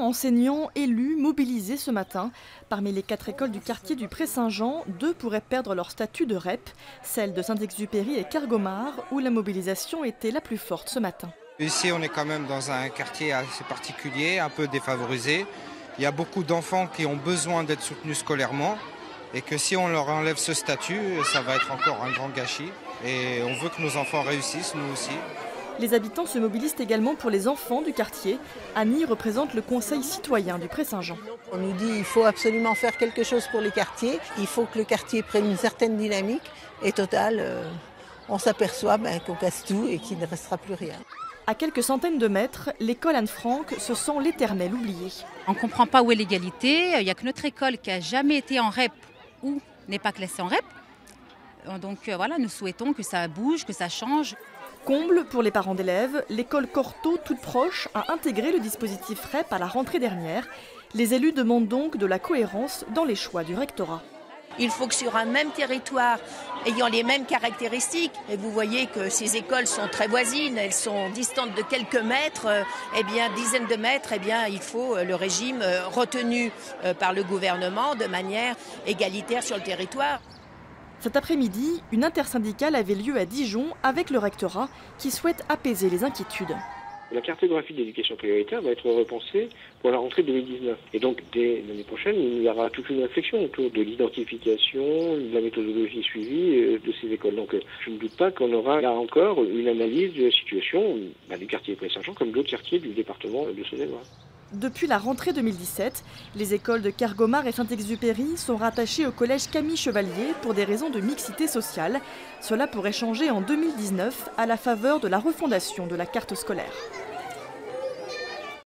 enseignants, élus mobilisés ce matin. Parmi les 4 écoles du quartier du Pré-Saint-Jean, 2 pourraient perdre leur statut de REP, celle de Saint-Exupéry et Cargomar, où la mobilisation était la plus forte ce matin. Ici, on est quand même dans un quartier assez particulier, un peu défavorisé. Il y a beaucoup d'enfants qui ont besoin d'être soutenus scolairement et que si on leur enlève ce statut, ça va être encore un grand gâchis. Et on veut que nos enfants réussissent, nous aussi. Les habitants se mobilisent également pour les enfants du quartier. Annie représente le conseil citoyen du Pré-Saint-Jean. On nous dit qu'il faut absolument faire quelque chose pour les quartiers. Il faut que le quartier prenne une certaine dynamique. Et total, on s'aperçoit qu'on casse tout et qu'il ne restera plus rien. À quelques centaines de mètres, l'école Anne-Franck se sent l'éternel oublié. On ne comprend pas où est l'égalité. Il n'y a que notre école qui n'a jamais été en REP ou n'est pas classée en REP. Donc voilà, nous souhaitons que ça bouge, que ça change. Comble pour les parents d'élèves, l'école Cortot, toute proche, a intégré le dispositif REP à la rentrée dernière. Les élus demandent donc de la cohérence dans les choix du rectorat. Il faut que sur un même territoire, ayant les mêmes caractéristiques, et vous voyez que ces écoles sont très voisines, elles sont distantes de quelques mètres, dizaines de mètres, il faut le régime retenu par le gouvernement de manière égalitaire sur le territoire. Cet après-midi, une intersyndicale avait lieu à Dijon avec le rectorat qui souhaite apaiser les inquiétudes. La cartographie d'éducation prioritaire va être repensée pour la rentrée 2019. Et donc, dès l'année prochaine, il y aura toute une réflexion autour de l'identification, de la méthodologie suivie de ces écoles. Donc, je ne doute pas qu'on aura là encore une analyse de la situation du quartier Pré-Saint-Jean comme d'autres quartiers du département de Saône-et-Loire. Depuis la rentrée 2017, les écoles de Cargomar et Saint-Exupéry sont rattachées au collège Camille Chevalier pour des raisons de mixité sociale. Cela pourrait changer en 2019 à la faveur de la refondation de la carte scolaire.